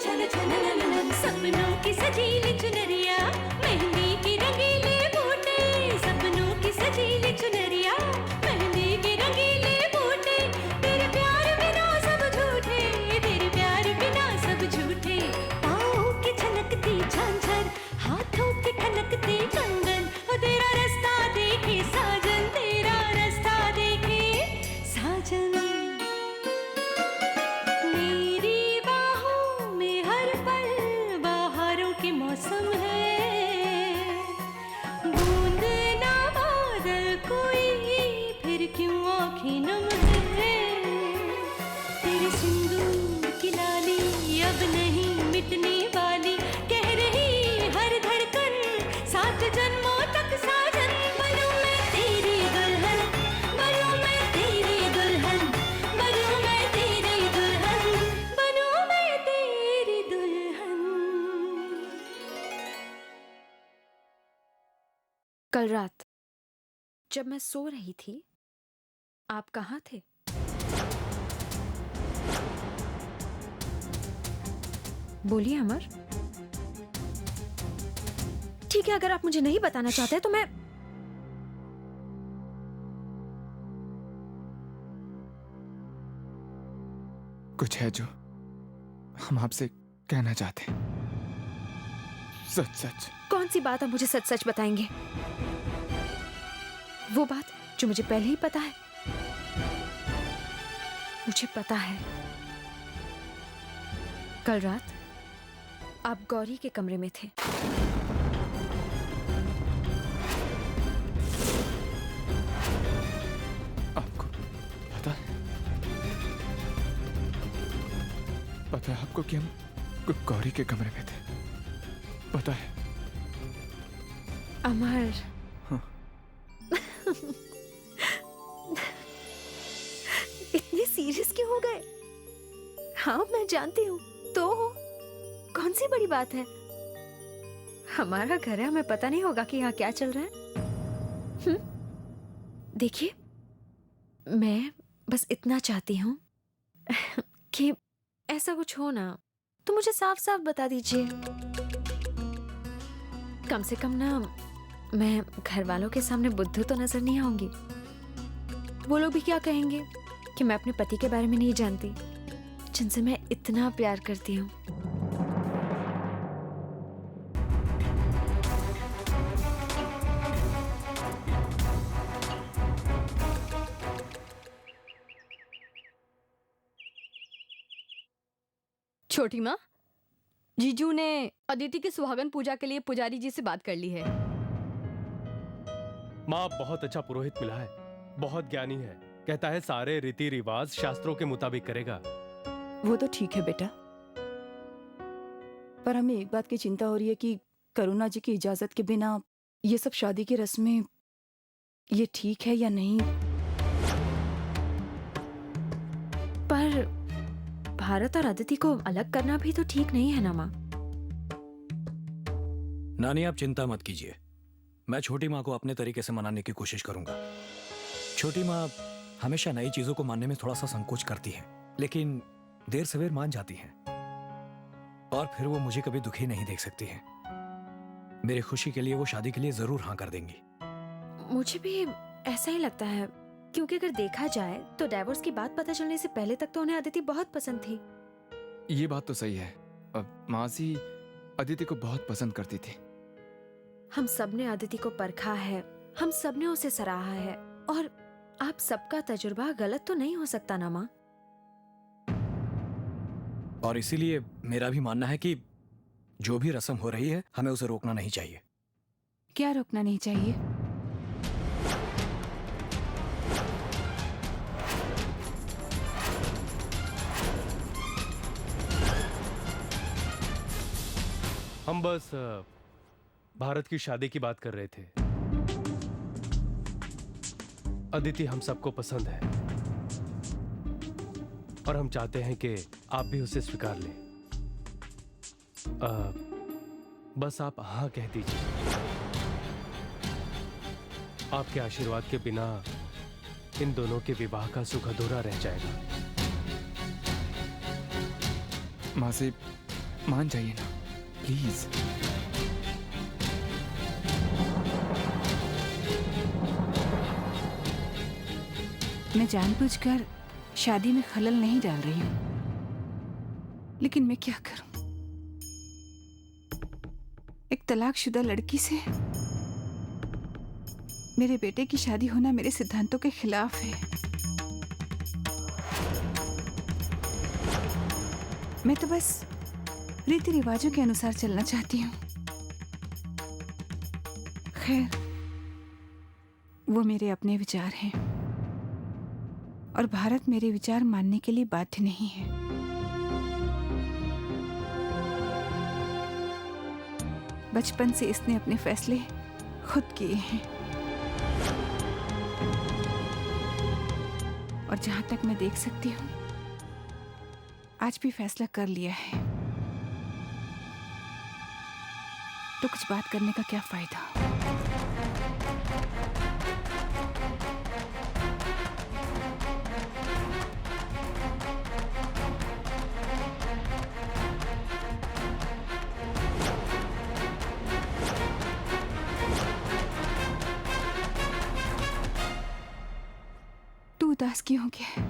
छन छन नन, सपनों की सजीली चुनरिया, मेहंदी की रंगीले बूटे, सपनों की सजीली चुनरिया, मेहंदी की रंगीले बूटे, तेरे प्यार बिना सब झूठे, तेरे प्यार बिना सब झूठे, पाँव की छनकती झांझर, हाथों की ठनकती कंगन, ओ तेरा रास्ता देखे साजन, तेरा रास्ता देखे साजन। मेरी बाहों में हर पल बहारों के मौसम है, बूंद ना बादल कोई फिर क्यों आँखें नम है, तेरे सिंदूर की लाली अब नहीं मिटने वाली, कह रही हर धड़कन 7 जन्मों तक साजन। बनूं मैं तेरी दुल्हन, बनूं मैं तेरी दुल्हन, बनूं मैं तेरी दुल्हन, बनूं मैं तेरी दुल्हन। कल रात जब मैं सो रही थी, आप कहाँ थे? बोलिए अमर। ठीक है, अगर आप मुझे नहीं बताना चाहते तो मैं कुछ है जो हम आपसे कहना चाहते हैं, सच सच। कौन सी बात आप मुझे सच सच बताएंगे? वो बात जो मुझे पहले ही पता है। मुझे पता है कल रात आप गौरी के कमरे में थे। आपको पता है? पता है आपको कि हम गौरी के कमरे में थे? पता है? अमर, हाँ। इतने सीरियस क्यों हो गए? हाँ, मैं जानती हूँ, तो कौन सी बड़ी बात है? हमारा घर है, हमें पता नहीं होगा कि यहाँ क्या चल रहा है? देखिए, मैं बस इतना चाहती हूँ कि ऐसा कुछ हो ना तो मुझे साफ साफ बता दीजिए। कम से कम ना मैं घर वालों के सामने बुद्धू तो नजर नहीं आऊंगी। वो लोग भी क्या कहेंगे कि मैं अपने पति के बारे में नहीं जानती, जिनसे मैं इतना प्यार करती हूँ। छोटी माँ, जीजू ने अदिति की सुहागन पूजा के लिए पुजारी जी से बात कर ली है। माँ, बहुत अच्छा पुरोहित मिला है, बहुत ज्ञानी है, कहता है सारे रीति रिवाज शास्त्रों के मुताबिक करेगा। वो तो ठीक है बेटा, पर हमें एक बात की चिंता हो रही है कि करुणा जी की इजाजत के बिना ये सब शादी की रस्में, ये ठीक है या नहीं? पर भारत और अदिति को अलग करना भी तो ठीक नहीं है ना माँ? नानी, आप चिंता मत कीजिए, मैं छोटी माँ को अपने तरीके से मनाने की कोशिश करूंगा। छोटी माँ हमेशा नई चीजों को मानने में थोड़ा सा संकोच करती है, लेकिन देर सवेर मान जाती हैं, और फिर वो मुझे कभी दुखी नहीं देख सकती हैं। मेरी खुशी के लिए वो शादी के लिए जरूर हाँ कर देंगी। मुझे भी ऐसा ही लगता है, क्योंकि अगर देखा जाए तो डाइवोर्स की बात पता चलने से पहले तक तो उन्हें अदिति बहुत पसंद थी। ये बात तो सही है। अब मासी अदिति को बहुत पसंद करती थी। हम सबने अदिति को परखा है, हम सबने उसे सराहा है, और आप सबका तजुर्बा गलत तो नहीं हो सकता ना माँ? और इसीलिए मेरा भी मानना है कि जो भी रस्म हो रही है हमें उसे रोकना नहीं चाहिए। क्या रोकना नहीं चाहिए? हम बस भारत की शादी की बात कर रहे थे। अदिति हम सबको पसंद है और हम चाहते हैं कि आप भी उसे स्वीकार लें। बस आप हाँ कह दीजिए। आपके आशीर्वाद के बिना इन दोनों के विवाह का सुख अधूरा रह जाएगा। मासी, मान जाइए ना प्लीज। मैं जानबूझकर शादी में खलल नहीं डाल रही हूँ, लेकिन मैं क्या करूं? एक तलाकशुदा लड़की से मेरे बेटे की शादी होना मेरे सिद्धांतों के खिलाफ है। मैं तो बस रीति रिवाजों के अनुसार चलना चाहती हूँ। खैर, वो मेरे अपने विचार हैं और भारत मेरे विचार मानने के लिए बाध्य नहीं है। बचपन से इसने अपने फैसले खुद किए हैं और जहां तक मैं देख सकती हूं, आज भी फैसला कर लिया है। तो कुछ बात करने का क्या फायदा? उदास क्यों हो गया?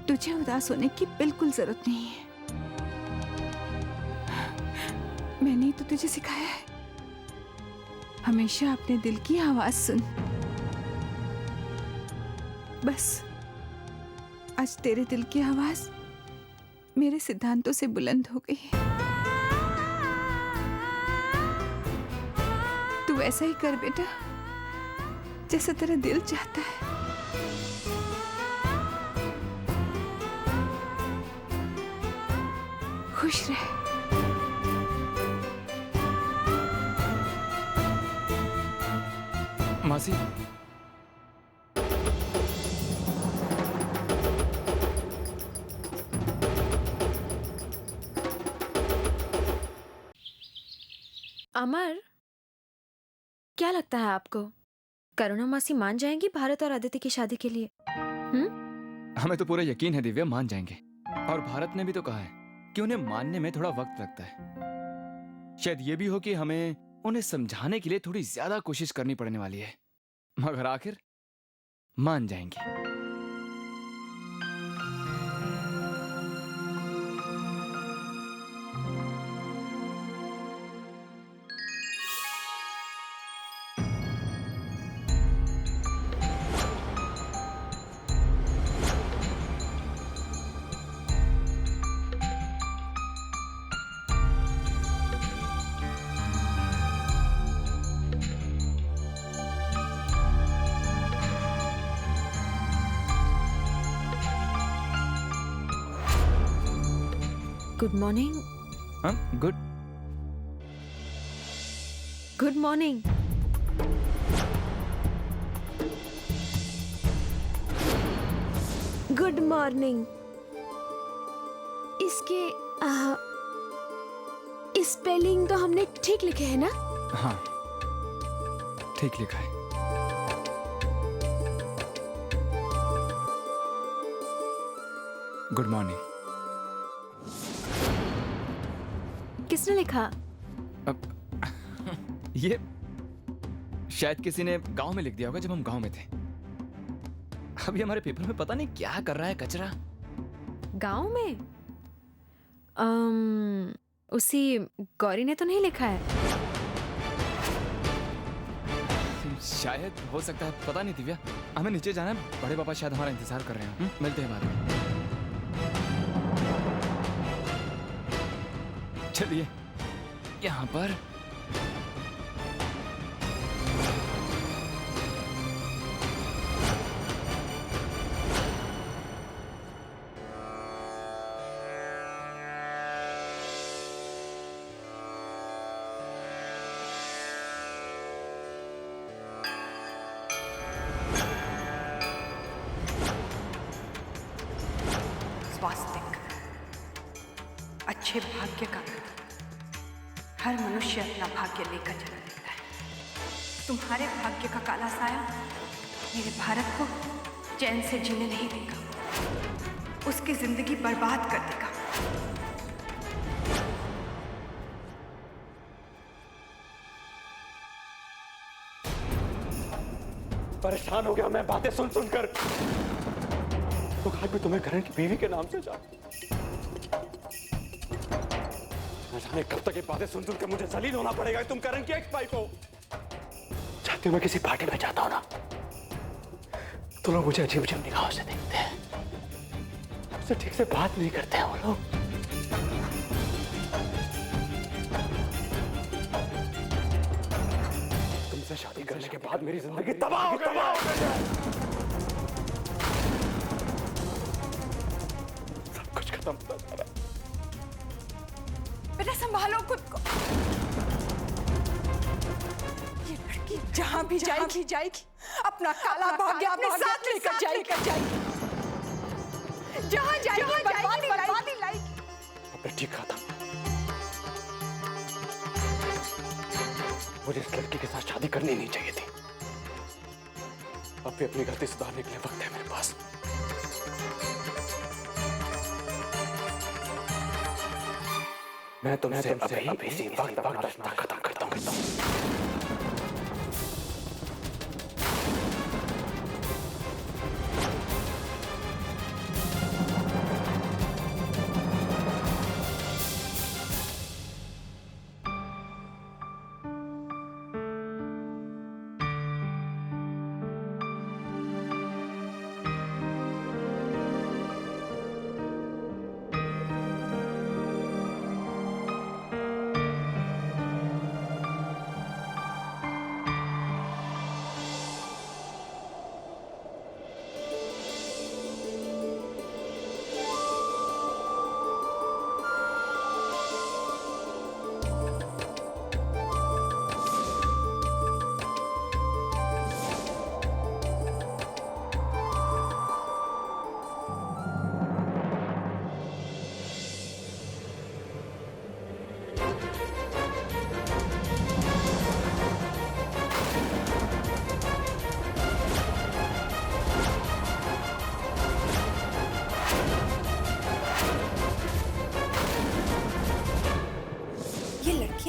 तुझे उदास होने की बिल्कुल जरूरत नहीं है। मैंने ही तो तुझे सिखाया है, हमेशा अपने दिल की आवाज सुन। बस आज तेरे दिल की आवाज मेरे सिद्धांतों से बुलंद हो गई है। तू ऐसा ही कर बेटा, जैसा तेरा दिल चाहता है। खुश रह। मासी, अमर, क्या लगता है आपको, करुणा मासी मान जाएंगी भारत और अदिति की शादी के लिए? हमें तो पूरा यकीन है दिव्या, मान जाएंगे। और भारत ने भी तो कहा है कि उन्हें मानने में थोड़ा वक्त लगता है। शायद ये भी हो कि हमें उन्हें समझाने के लिए थोड़ी ज्यादा कोशिश करनी पड़ने वाली है, मगर आखिर मान जाएंगे। Good morning. Good good morning. Good morning. इसके स्पेलिंग तो हमने ठीक लिखे है ना? हाँ, ठीक लिखा है। Good morning. किसने लिखा? ये शायद किसी ने गांव में लिख दिया होगा जब हम गांव में थे। अभी हमारे पेपर में पता नहीं क्या कर रहा है कचरा। गांव में? उसी गौरी ने तो नहीं लिखा है। शायद हो सकता है, पता नहीं दिव्या। हमें नीचे जाना है, बड़े पापा शायद हमारा इंतजार कर रहे हैं। मिलते हैं बाद में। चलिए यहाँ पर स्वास्तिक अच्छे भाग्य का प्रतीक। हर मनुष्य अपना भाग्य लेकर जन्म लेता है। तुम्हारे भाग्य का काला साया मेरे भारत को चैन से जीने नहीं देगा, उसकी जिंदगी बर्बाद कर देगा। परेशान हो गया मैं बातें सुन सुनकर। तो आज भी तुम्हें करण की बीवी के नाम से जानती। न जाने कब तक ये बातें सुन सुनकर मुझे जलील होना पड़ेगा। तुम करण की एक्स वाइफ हो। चाहते हो मैं किसी पार्टी में जाता हूं ना, तो लोग मुझे अजीब अजीब निगाहों से देखते हैं, हमसे ठीक से बात नहीं करते हैं वो लोग। तुमसे शादी करने के बाद मेरी जिंदगी तबाह हो गई है। सब कुछ खत्म होता जा रहा है। बेटा संभालो खुद को। ये लड़की जहां भी जाएगी अपना काला भाग्य अपने साथ लेकर जाएगी। जहां जाएगी बर्बादी लाएगी। आपने ठीक कहा था, मुझे इस लड़की के साथ शादी करनी नहीं चाहिए थी। अब भी अपनी गलती सुधारने के लिए वक्त है मेरे पास। मैं तुमसे अभी इसी वक्त अपना रिश्ता खत्म करता हूं।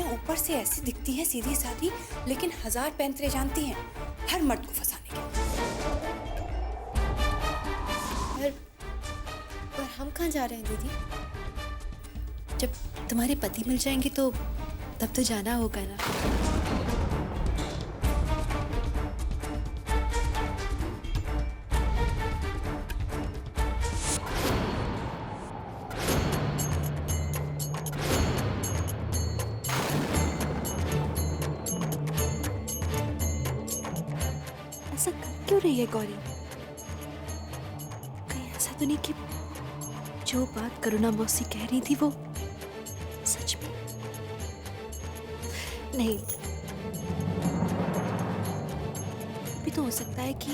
ऊपर से ऐसी दिखती हैं सीधी सादी, लेकिन हजार पैंतरे जानती हैं हर मर्द को फंसाने के। पर हम कहाँ जा रहे हैं दीदी? जब तुम्हारे पति मिल जाएंगे तो तब तो जाना होगा ना। ऐसा कर क्यों रही है गौरी? कहीं ऐसा तो नहीं कि जो बात करुणा मौसी कह रही थी वो सच में? नहीं, भी तो हो सकता है कि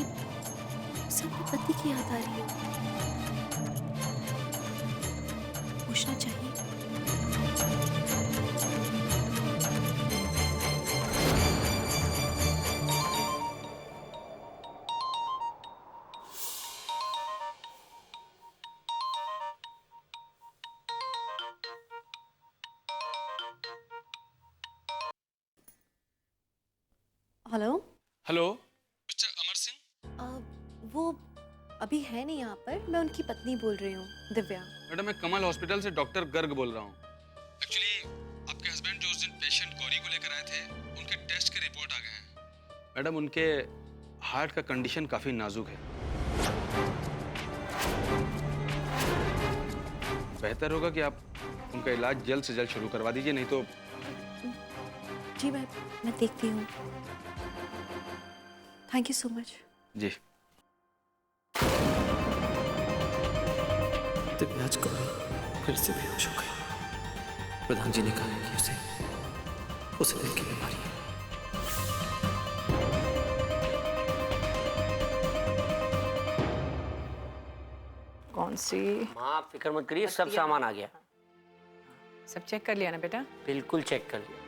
उसे अपने पति की याद आ रही हो। पूछना चाहिए। Hello hello mister Amar Singh. वो अभी है नहीं यहाँ पर। मैं उनकी पत्नी बोल रही हूँ, दिव्या। मैडम मैं कमल हॉस्पिटल से डॉक्टर गर्ग बोल रहा हूँ। एक्चुअली आपके हस्बैंड जो उस दिन पेशेंट गौरी को लेकर आए थे, उनके टेस्ट के रिपोर्ट आ गए हैं। मैडम उनके हार्ट का कंडीशन काफी नाजुक है। बेहतर होगा कि आप उनका इलाज जल्द से जल्द शुरू करवा दीजिए, नहीं तो। जी मैं देखती हूँ। Thank you so much. जी। दिव्याज गौरी फिर से बेहोश हो गई। प्रधान जी ने कहा कि उसे दिल की बीमारी है। कौन सी? माँ आप फिक्र मत करिए, सब सामान आ गया। सब चेक कर लिया ना बेटा? बिल्कुल चेक कर लिया।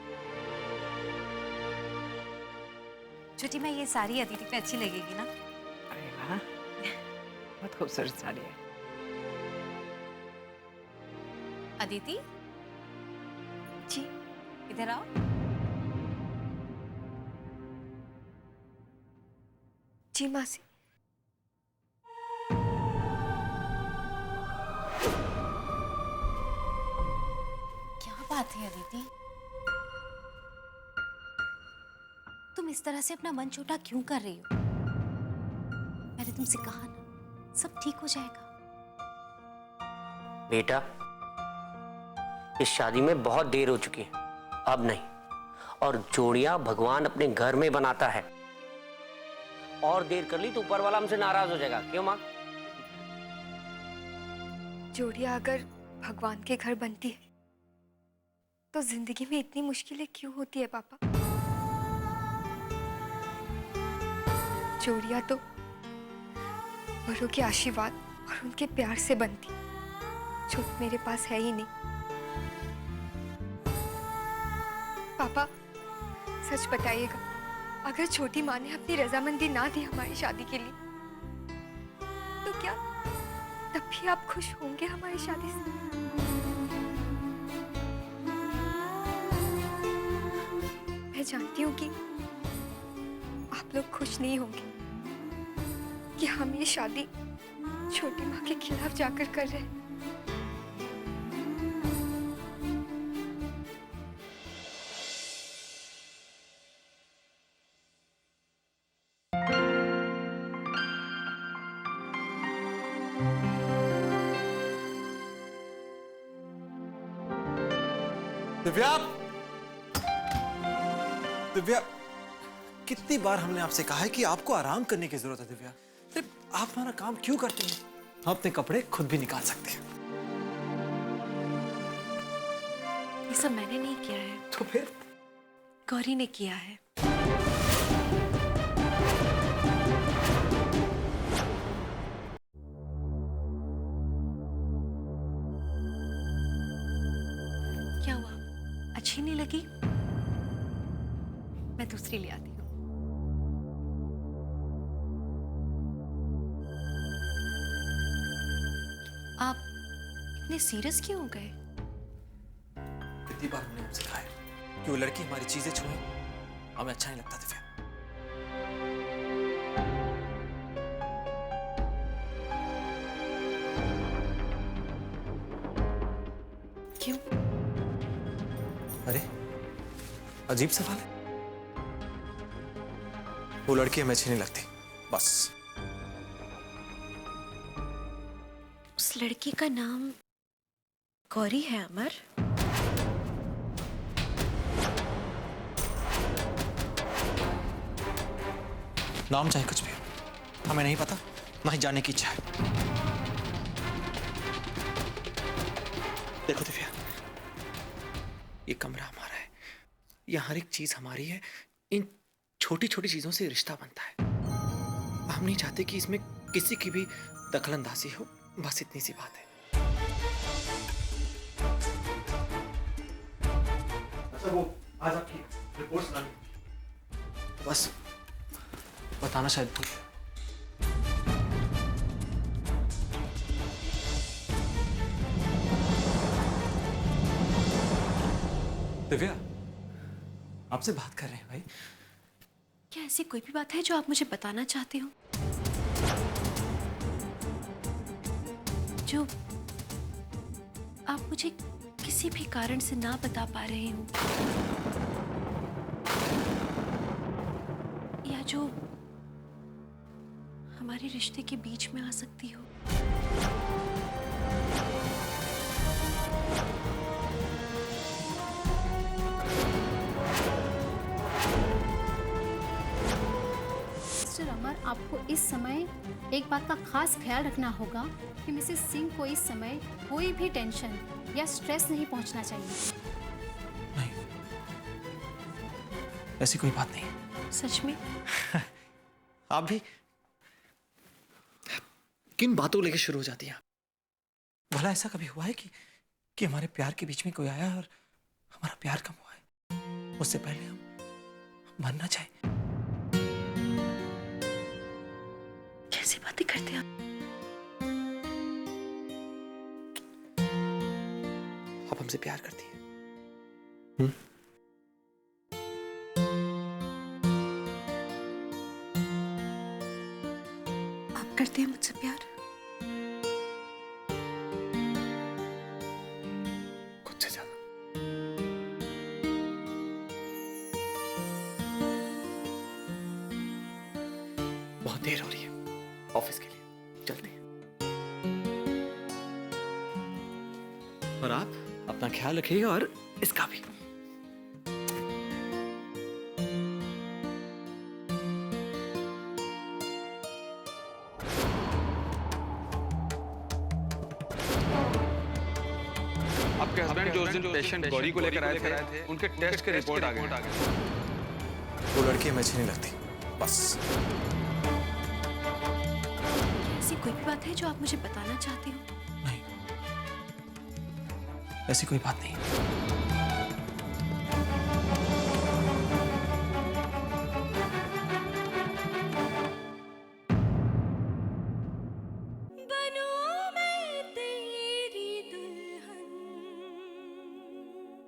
छोटी मैं ये साड़ी अदिति पे अच्छी लगेगी ना? अरे वाह, बहुत खूबसूरत साड़ी है। अदिति जी इधर आओ। जी मासी। क्या बात है अदिति, तुम इस तरह से अपना मन छोटा क्यों कर रही हो? मैंने तुमसे कहा ना, सब ठीक हो जाएगा। बेटा, इस शादी में बहुत देर हो चुकी है, अब नहीं। और जोड़ियां भगवान अपने घर में बनाता है, और देर कर ली तो ऊपर वाला हमसे नाराज हो जाएगा। क्यों माँ? जोड़ियां अगर भगवान के घर बनती है तो जिंदगी में इतनी मुश्किलें क्यों होती है पापा? जोड़ियां तो बड़ों के आशीर्वाद और उनके प्यार से बनती, जो मेरे पास है ही नहीं। पापा सच बताइएगा, अगर छोटी माँ ने अपनी रजामंदी ना दी हमारी शादी के लिए, तो क्या तब भी आप खुश होंगे हमारी शादी से? मैं जानती हूँ कि आप लोग खुश नहीं होंगे कि हम ये शादी छोटी माँ के खिलाफ जाकर कर रहे हैं। दिव्या, दिव्या, कितनी बार हमने आपसे कहा है कि आपको आराम करने की जरूरत है। दिव्या, अरे आप हमारा काम क्यों करते हैं? हम अपने कपड़े खुद भी निकाल सकते हैं। ये सब मैंने नहीं किया है, तो फिर गौरी ने किया है। क्या हुआ, अच्छी नहीं लगी? मैं दूसरी ले आती हूँ। आप इतने सीरियस क्यों हो गए? कितनी बार हमने आपसे कहा है कि वो लड़की हमारी चीजें छुए, हमें अच्छा नहीं लगता। दिव्या, क्यों? अरे अजीब सवाल है। वो लड़की हमें अच्छी नहीं लगती, बस। उस लड़की का नाम गौरी है अमर? नाम चाहे कुछ भी हो, हमें नहीं पता, ना ही जानने की इच्छा है। देखो दिव्या, ये कमरा हमारा है, यहाँ हर एक चीज हमारी है। इन छोटी छोटी चीजों से रिश्ता बनता है। हम नहीं चाहते कि इसमें किसी की भी दखलंदाजी हो, बस इतनी सी बात है। अच्छा, वो आज आपकी रिपोर्ट सुनानी, बस बताना शायद भूल। दिव्या, आपसे बात कर रहे हैं भाई। क्या ऐसी कोई भी बात है जो आप मुझे बताना चाहते हो, जो आप मुझे किसी भी कारण से ना बता पा रहे हो, या जो हमारे रिश्ते के बीच में आ सकती हो? मिस्टर अमर, आपको इस समय एक बात का खास ख्याल रखना होगा कि मिसेस सिंह को इस समय कोई भी टेंशन या स्ट्रेस नहीं पहुंचना चाहिए। नहीं, ऐसी कोई बात नहीं। सच में? आप भी किन बातों लेके शुरू हो जाती हैं? भला ऐसा कभी हुआ है कि हमारे प्यार के बीच में कोई आया और हमारा प्यार कम हुआ है, उससे पहले हम मरना चाहें? कैसी बातें करते हैं आप? आप हमसे प्यार करती हैं? करते हैं मुझसे प्यार? खुद से ज्यादा। बहुत देर हो रही है ऑफिस के लिए, चलते हैं। और आप अपना ख्याल रखिएगा और इसका भी। आपके हस्बैंड जो उस दिन पेशेंट गौरी को लेकर आए थे उनके टेस्ट के रिपोर्ट आ गए। वो लड़की हमें अच्छी नहीं लगती, बस। ऐसी कोई भी बात है जो आप मुझे बताना चाहते हो? ऐसी कोई बात नहीं।